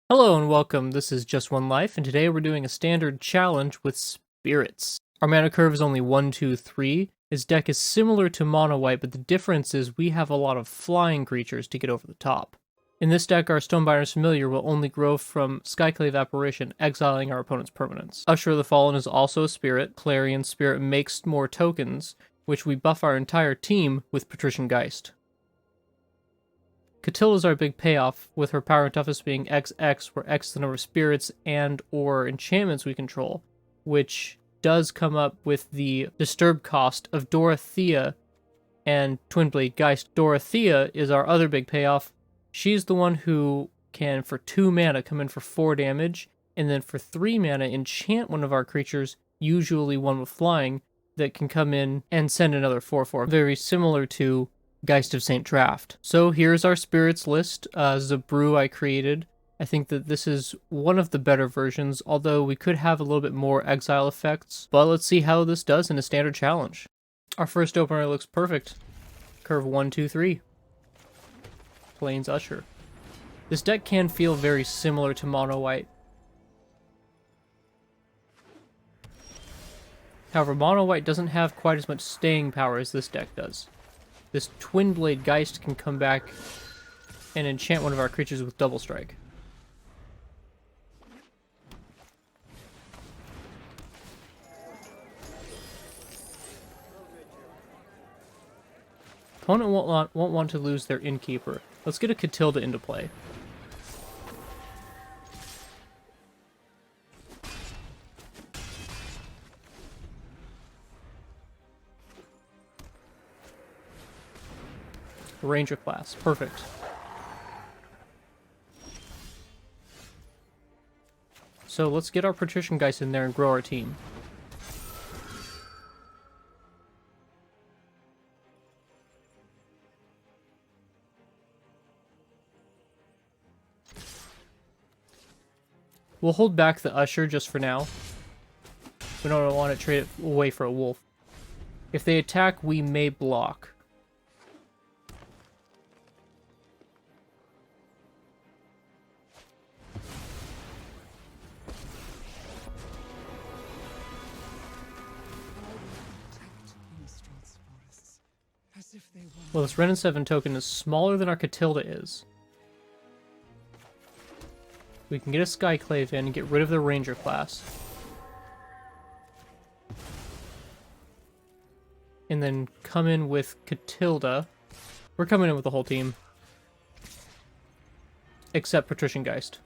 Hello and welcome, this is Just One Life, and today we're doing a standard challenge with spirits. Our mana curve is only 1, 2, 3. His deck is similar to Mono White, but the difference is we have a lot of flying creatures to get over the top. In this deck, our Stonebinder's Familiar will only grow from Skyclave Apparition, exiling our opponent's permanents. Usher of the Fallen is also a spirit. Clarion Spirit makes more tokens, which we buff our entire team with Patrician Geist. Catilda is our big payoff, with her power and toughness being XX, where X is the number of spirits and or enchantments we control, which does come up with the disturb cost of Dorothea and Twinblade Geist. Dorothea is our other big payoff. She's the one who can, for 2 mana, come in for 4 damage, and then for 3 mana, enchant one of our creatures, usually one with flying, that can come in and send another 4/4. Very similar to Geist of St. Draft. So here's our spirits list. Zabru I created. I think that this is one of the better versions, although we could have a little bit more exile effects. But let's see how this does in a standard challenge. Our first opener looks perfect. Curve 1, 2, 3. Plains Usher. This deck can feel very similar to Mono White. However, Mono White doesn't have quite as much staying power as this deck does. This Twinblade Geist can come back and enchant one of our creatures with Double Strike. Opponent won't want to lose their Innkeeper. Let's get a Catilda into play. Ranger class. Perfect. So let's get our Patrician Geist in there and grow our team. We'll hold back the Usher just for now. We don't want to trade it away for a wolf. If they attack, we may block. Well, this Ren and 7 token is smaller than our Catilda is. We can get a Skyclave in and get rid of the Ranger class. And then come in with Catilda. We're coming in with the whole team. Except Patrician Geist.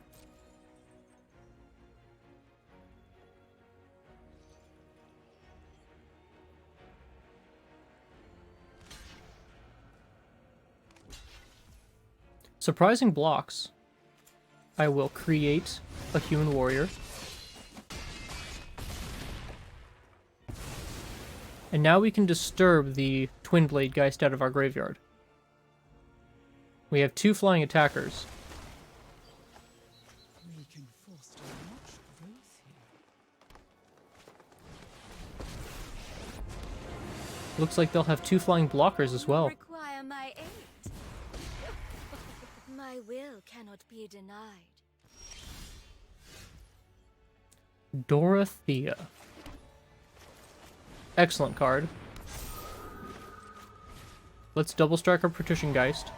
Surprising blocks. I will create a human warrior. And now we can disturb the Twinblade Geist out of our graveyard. We have 2 flying attackers. We can foster much growth here. Looks like they'll have 2 flying blockers as well. Require my aid. My will cannot be denied. Dorothea. Excellent card. Let's double strike our Patrician Geist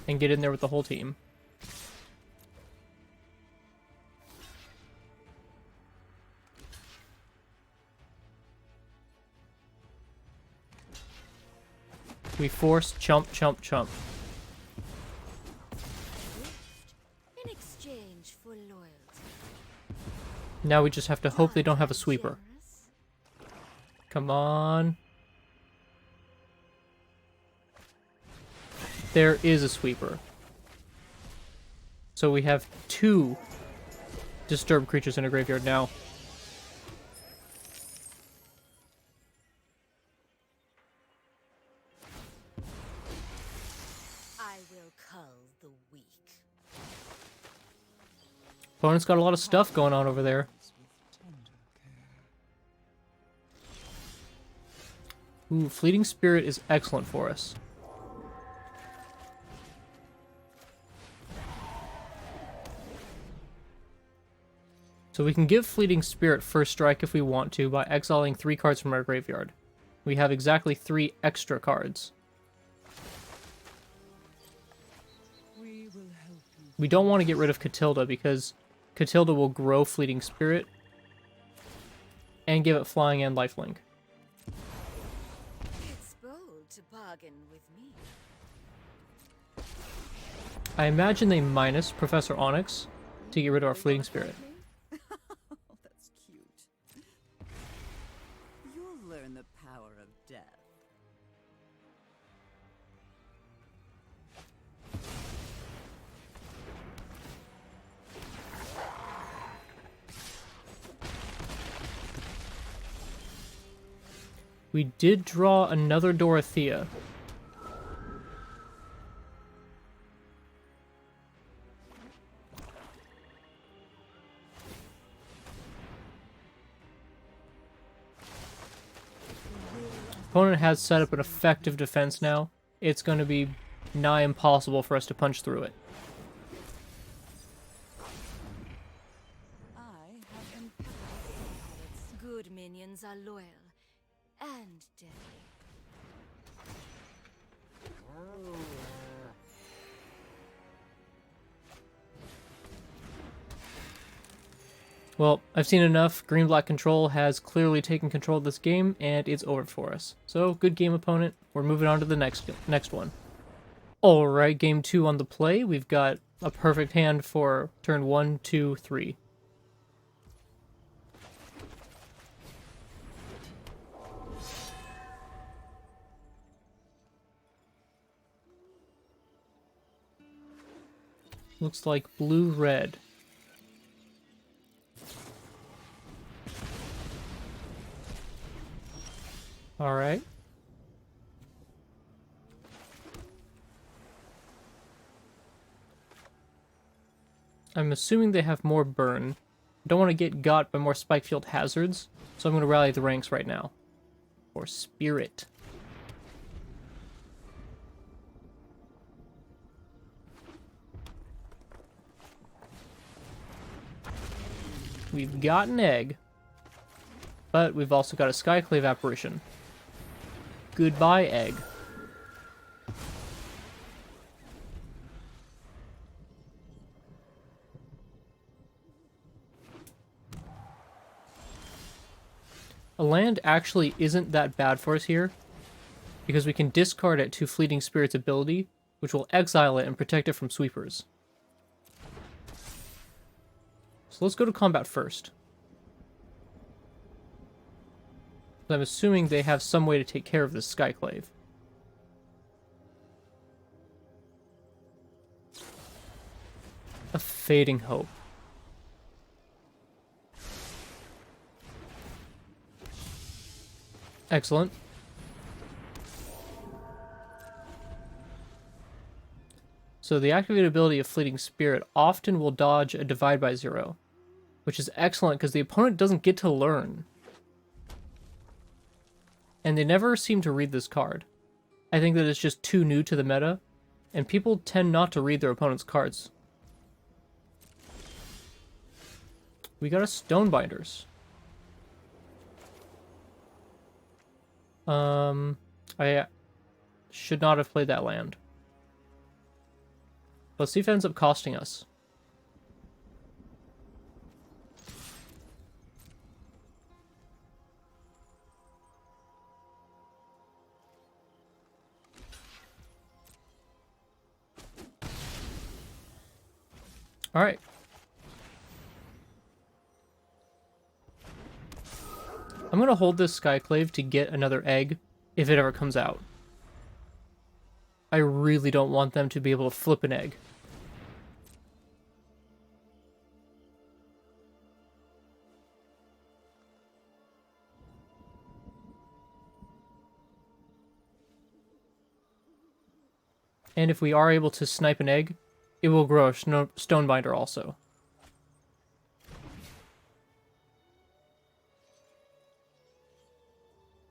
and get in there with the whole team. We force chump, chump, chump. In exchange for loyalty. Now we just have to hope they don't have a sweeper. Come on. There is a sweeper. So we have 2 disturbed creatures in a graveyard now. I will cull the weak. Opponent's got a lot of stuff going on over there. Ooh, Fleeting Spirit is excellent for us. So we can give Fleeting Spirit first strike if we want to by exiling 3 cards from our graveyard. We have exactly 3 extra cards. We will help you. We don't want to get rid of Catilda because Catilda will grow Fleeting Spirit and give it flying and lifelink. It's bold to bargain with me. I imagine they minus Professor Onyx to get rid of our Fleeting Spirit. Oh, that's cute. You'll learn the power of death. We did draw another Dorothea. Opponent has set up an effective defense now. It's going to be nigh impossible for us to punch through it. I have empowered pilots. Good minions are loyal and deadly. Well, I've seen enough. Green-black control has clearly taken control of this game, and it's over for us. So, good game, opponent. We're moving on to the next one. Alright, game 2 on the play. We've got a perfect hand for turn 1, 2, 3. Looks like blue-red. Alright. I'm assuming they have more burn. Don't want to get got by more Spikefield hazards, so I'm going to rally the ranks right now. For Spirit. We've got an egg, but we've also got a Skyclave Apparition. Goodbye, egg. A land actually isn't that bad for us here, because we can discard it to Fleeting Spirit's ability, which will exile it and protect it from sweepers. So let's go to combat first. I'm assuming they have some way to take care of this Skyclave. A Fading Hope. Excellent. So the activated ability of Fleeting Spirit often will dodge a Divide by 0, which is excellent because the opponent doesn't get to learn. And they never seem to read this card. I think that it's just too new to the meta, and people tend not to read their opponent's cards. We got a Stonebinders. I should not have played that land. Let's see if it ends up costing us. Alright. I'm going to hold this Skyclave to get another egg if it ever comes out. I really don't want them to be able to flip an egg. And if we are able to snipe an egg, it will grow a Stonebinder also.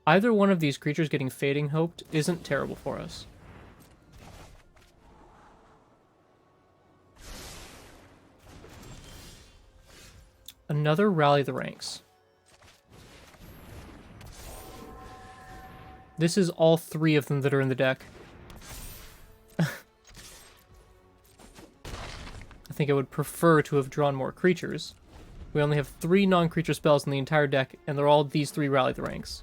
Either one of these creatures getting Fading Hoped isn't terrible for us. Another Rally the Ranks. This is all 3 of them that are in the deck. I think I would prefer to have drawn more creatures. We only have 3 non-creature spells in the entire deck, and they're all these 3 Rally the Ranks.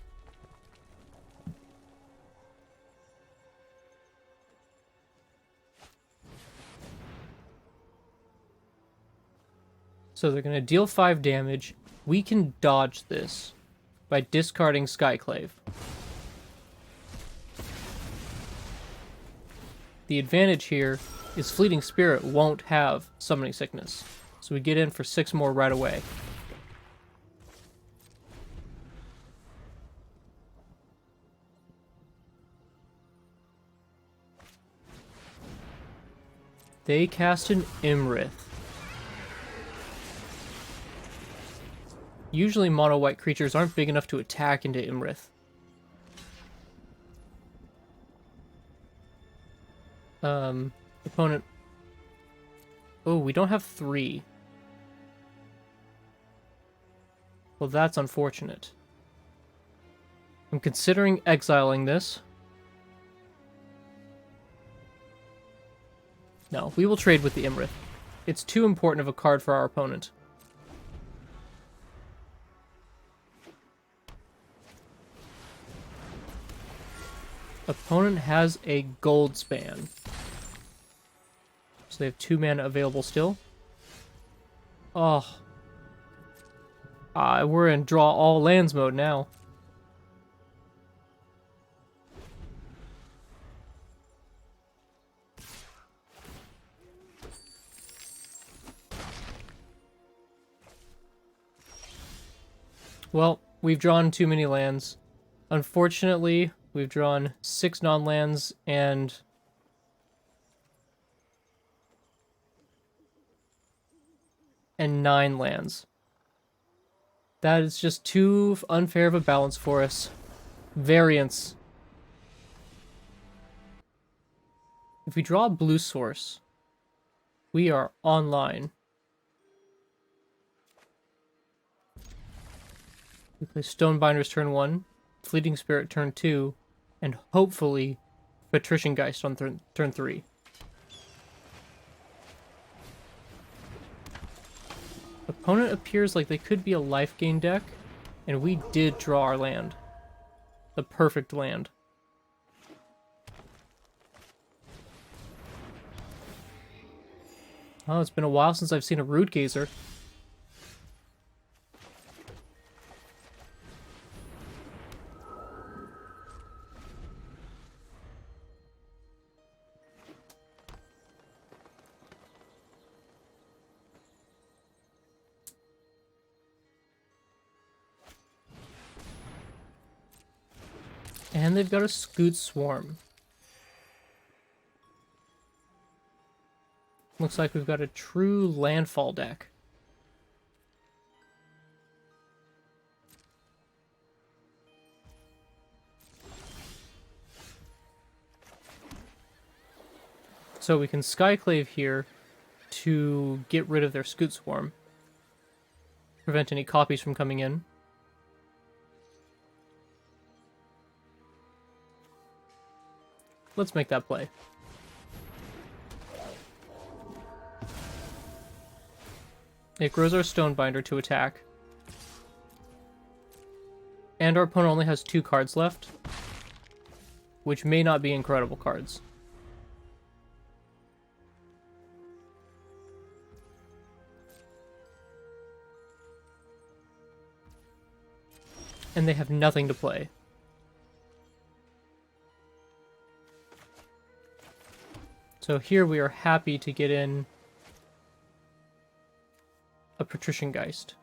So they're going to deal 5 damage. We can dodge this by discarding Skyclave. The advantage here is Fleeting Spirit won't have Summoning Sickness, so we get in for 6 more right away. They cast an Imrith. Usually mono-white creatures aren't big enough to attack into Imrith. Opponent... Oh, we don't have 3. Well, that's unfortunate. I'm considering exiling this. No, we will trade with the Imrith. It's too important of a card for our opponent. Opponent has a gold span. So they have 2 mana available still. Oh. We're in draw all lands mode now. Well, we've drawn too many lands. Unfortunately, we've drawn 6 non-lands and... and 9 lands. That is just too unfair of a balance for us. Variance. If we draw a blue source, we are online. We play Stonebinders turn 1, Fleeting Spirit turn 2, and hopefully Patrician Geist on turn 3. Opponent appears like they could be a life gain deck, and we did draw our land. The perfect land. Oh, it's been a while since I've seen a Root Gazer. And they've got a Scoot Swarm. Looks like we've got a true landfall deck. So we can Skyclave here to get rid of their Scoot Swarm. Prevent any copies from coming in. Let's make that play. It grows our Stonebinder to attack. And our opponent only has 2 cards left, which may not be incredible cards. And they have nothing to play. So here we are happy to get in a Patrician Geist.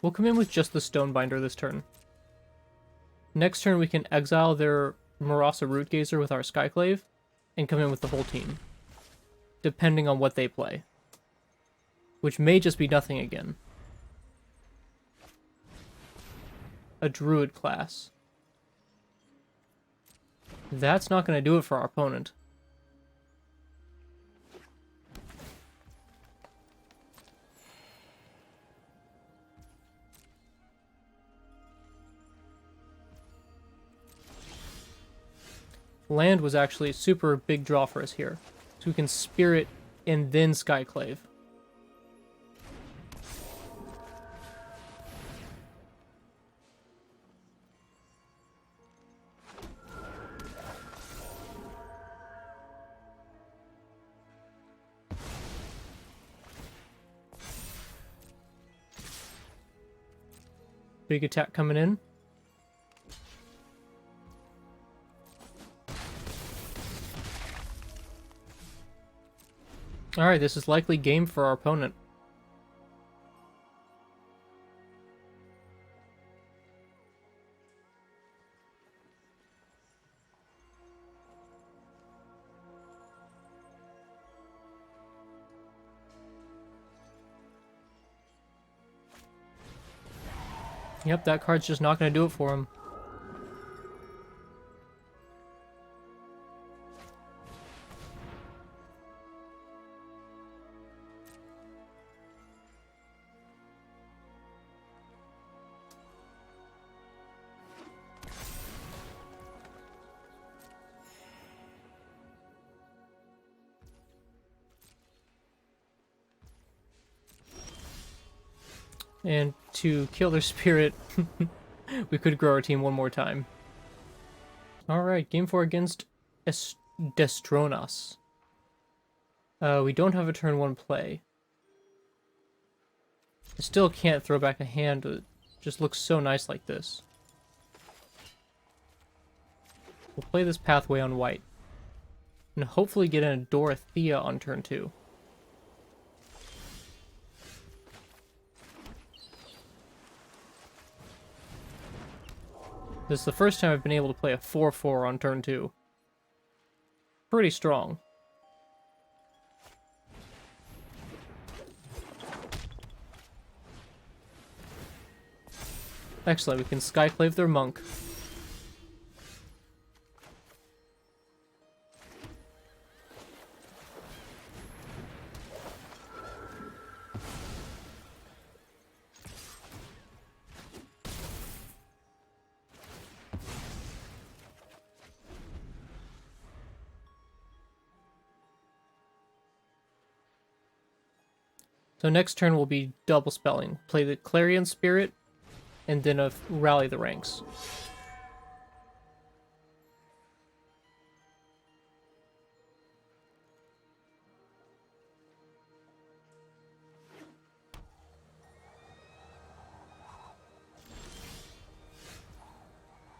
We'll come in with just the Stonebinder this turn. Next turn we can exile their Murasa Root Gazer with our Skyclave, and come in with the whole team, depending on what they play. Which may just be nothing again. a druid class. That's not going to do it for our opponent. Land was actually a super big draw for us here. So we can Spirit and then Skyclave. Big attack coming in. Alright, this is likely game for our opponent. Yep, that card's just not going to do it for him. And to kill their spirit, we could grow our team one more time. Alright, game 4 against Destronas. We don't have a turn 1 play. I still can't throw back a hand that just looks so nice like this. We'll play this pathway on white. And hopefully get in a Dorothea on turn 2. This is the first time I've been able to play a 4/4 on turn 2. Pretty strong. Excellent, we can Skyclave their monk. So next turn will be double spelling. Play the Clarion Spirit, and then rally the ranks.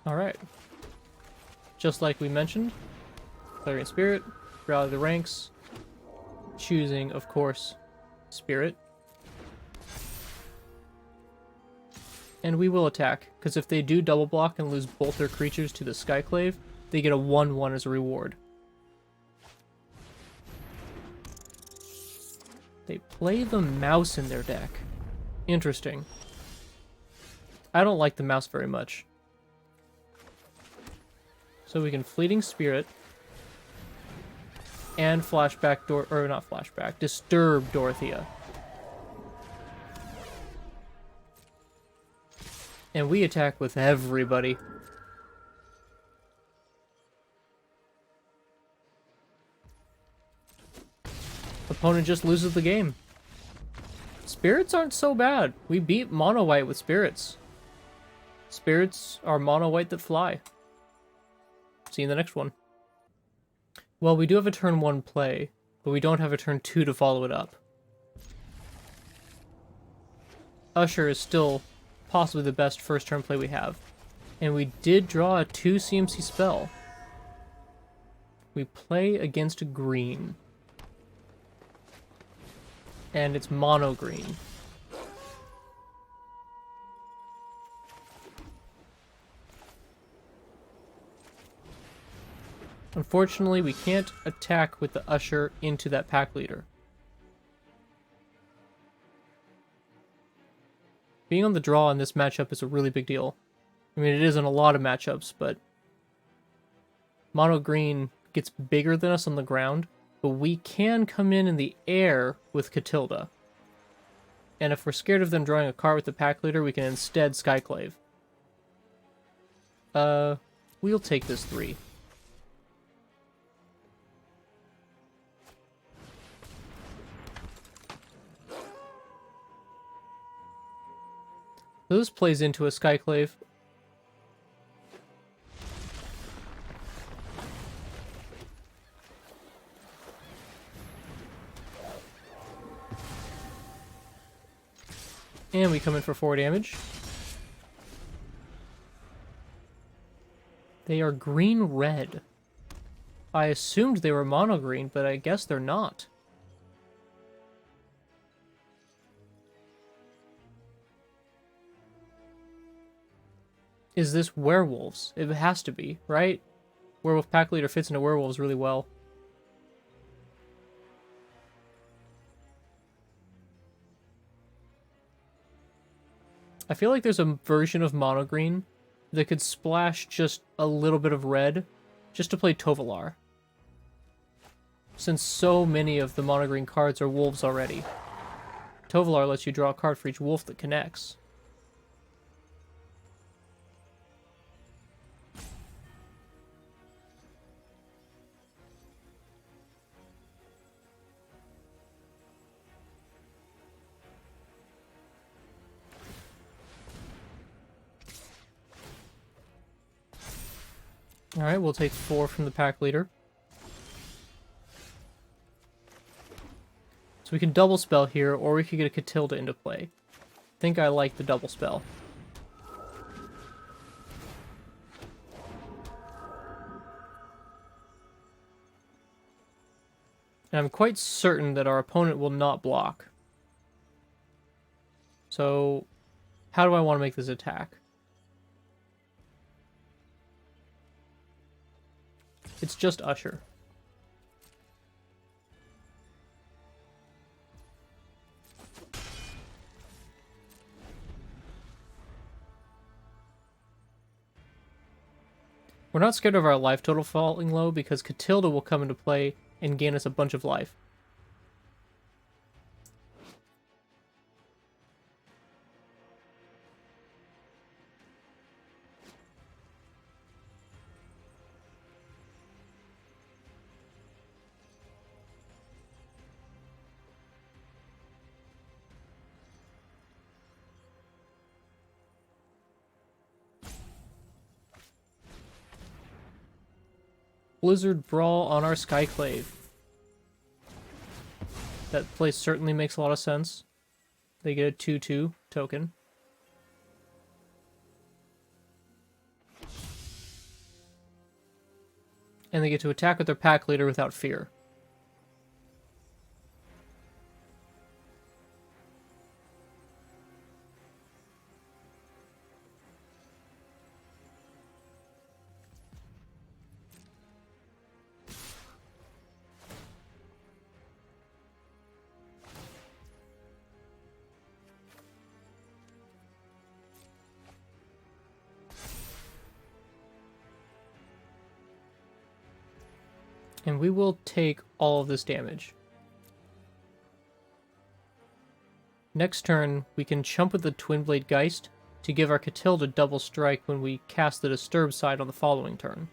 Alright. Just like we mentioned, Clarion Spirit, rally the ranks, choosing, of course, Spirit. And we will attack, because if they do double block and lose both their creatures to the Skyclave, they get a 1/1 as a reward. They play the mouse in their deck. Interesting. I don't like the mouse very much. So we can Fleeting Spirit and flashback or not flashback, disturb Dorothea. And we attack with everybody. Opponent just loses the game. Spirits aren't so bad. We beat mono white with spirits. Spirits are mono white that fly. See you in the next one. Well, we do have a turn 1 play, but we don't have a turn 2 to follow it up. Usher is still possibly the best first turn play we have. And we did draw a 2 CMC spell. We play against green. And it's mono green. Unfortunately, we can't attack with the Usher into that pack leader. Being on the draw in this matchup is a really big deal. I mean, it is in a lot of matchups, but mono green gets bigger than us on the ground, but we can come in the air with Catilda. And if we're scared of them drawing a card with the pack leader, we can instead Skyclave. We'll take this 3. So this plays into a Skyclave. And we come in for 4 damage. They are green-red. I assumed they were mono-green, but I guess they're not. Is this werewolves? It has to be, right? Werewolf pack leader fits into werewolves really well. I feel like there's a version of mono green that could splash just a little bit of red just to play Tovolar. Since so many of the mono green cards are wolves already. Tovolar lets you draw a card for each wolf that connects. Alright, we'll take 4 from the pack leader. So we can double spell here, or we could get a Catilda into play. I think I like the double spell. And I'm quite certain that our opponent will not block. So, how do I want to make this attack? It's just Usher. We're not scared of our life total falling low because Catilda will come into play and gain us a bunch of life. Blizzard Brawl on our Skyclave. That place certainly makes a lot of sense. They get a 2/2 token. And they get to attack with their pack leader without fear. And we will take all of this damage. Next turn, we can chump with the Twin Blade Geist to give our Catilda double strike when we cast the Disturb side on the following turn.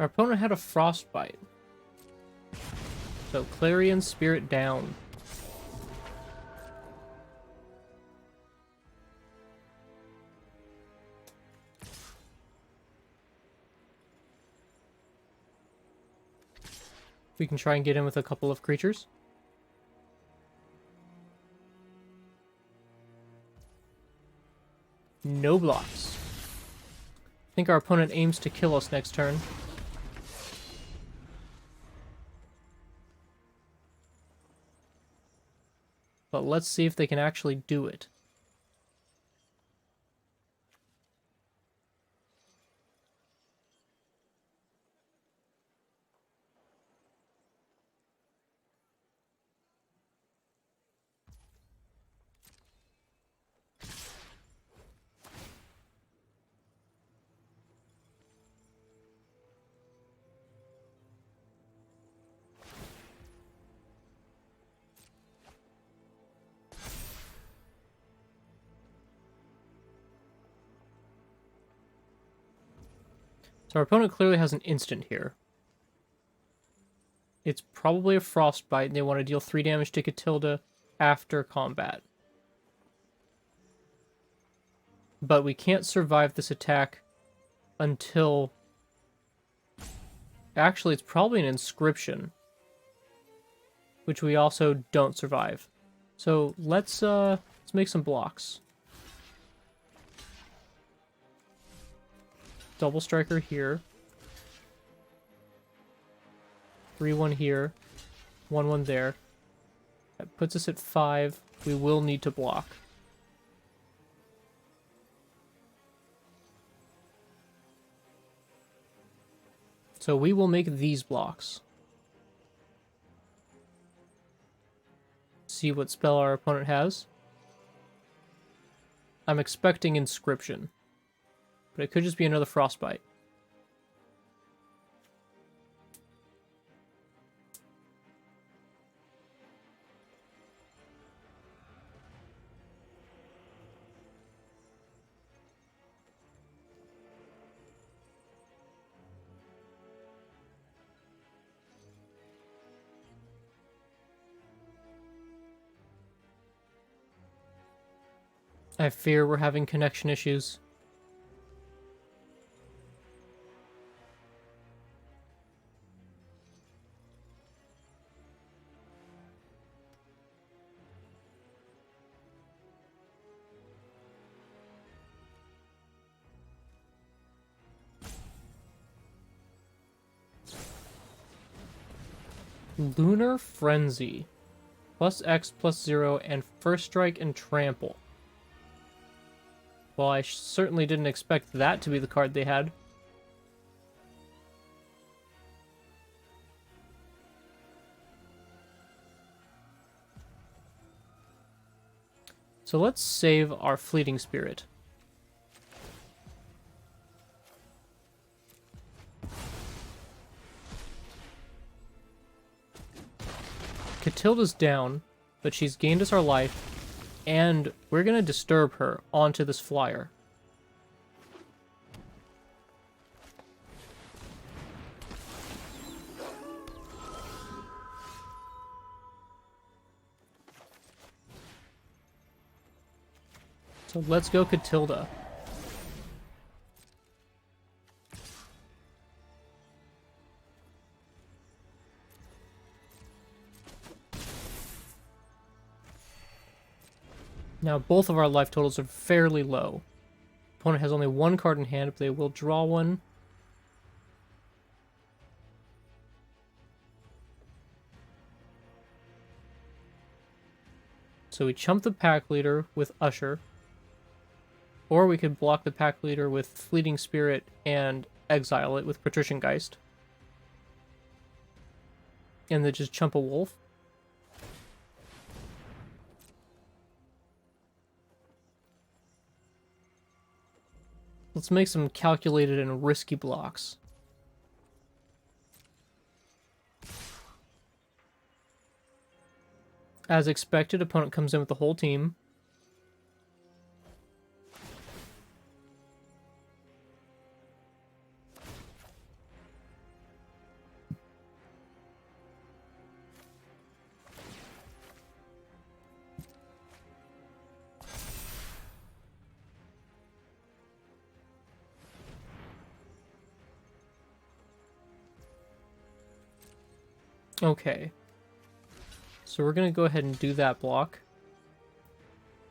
Our opponent had a Frostbite. So Clarion Spirit down. We can try and get in with a couple of creatures. No blocks. I think our opponent aims to kill us next turn. But let's see if they can actually do it. So our opponent clearly has an instant here. It's probably a Frostbite, and they want to deal 3 damage to Catilda after combat. But we can't survive this attack until... Actually, it's probably an Inscription, which we also don't survive. So let's make some blocks. Double Striker here. 3-1 here. 1-1 there. That puts us at 5. We will need to block. So we will make these blocks. See what spell our opponent has. I'm expecting Inscription. But it could just be another Frostbite. I fear we're having connection issues. Lunar Frenzy. +X, +0, and First Strike and Trample. Well, I certainly didn't expect that to be the card they had. So let's save our Fleeting Spirit. Catilda's down, but she's gained us our life, and we're going to disturb her onto this flyer. So let's go Catilda. Now, both of our life totals are fairly low. Opponent has only 1 card in hand, but they will draw one. So we chump the pack leader with Usher. Or we could block the pack leader with Fleeting Spirit and exile it with Patrician Geist. And then just chump a wolf. Let's make some calculated and risky blocks. As expected, opponent comes in with the whole team. Okay. So we're going to go ahead and do that block.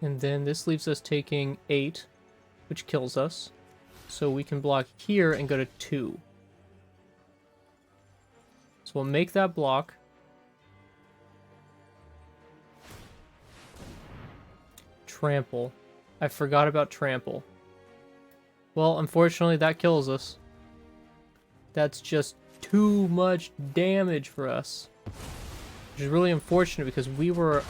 And then this leaves us taking 8, which kills us. So we can block here and go to 2. So we'll make that block. Trample. I forgot about Trample. Well, unfortunately, that kills us. That's just too much damage for us. Which is really unfortunate because we were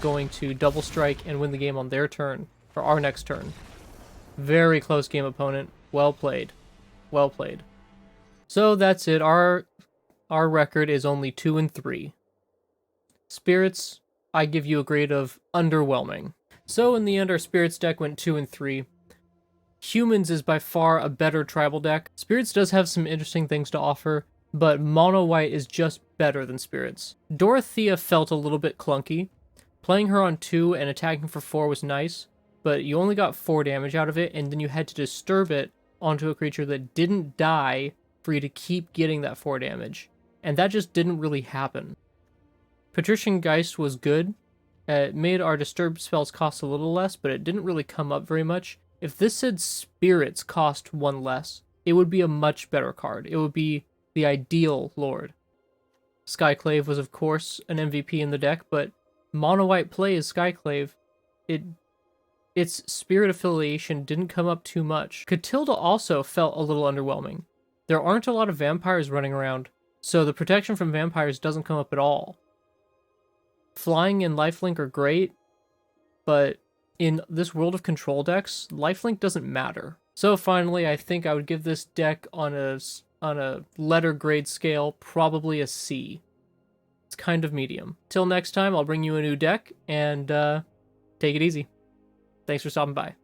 going to double strike and win the game on their turn, or our next turn. Very close game, opponent. Well played. Well played. So that's it. Our record is only 2-3. Spirits, I give you a grade of underwhelming. So in the end, our Spirits deck went 2-3. Humans is by far a better tribal deck. Spirits does have some interesting things to offer, but mono white is just better than Spirits. Dorothea felt a little bit clunky. Playing her on 2 and attacking for 4 was nice, but you only got 4 damage out of it, and then you had to disturb it onto a creature that didn't die for you to keep getting that 4 damage. And that just didn't really happen. Patrician Geist was good. It made our disturbed spells cost a little less, but it didn't really come up very much. If this said Spirits cost 1 less, it would be a much better card. It would be the ideal Lord. Skyclave was, of course, an MVP in the deck, but mono-white play as Skyclave, its Spirit affiliation didn't come up too much. Catilda also felt a little underwhelming. There aren't a lot of vampires running around, so the protection from vampires doesn't come up at all. Flying and lifelink are great, but in this world of control decks, lifelink doesn't matter. So finally, I think I would give this deck on a letter grade scale probably a C. It's kind of medium. Till next time, I'll bring you a new deck, and take it easy. Thanks for stopping by.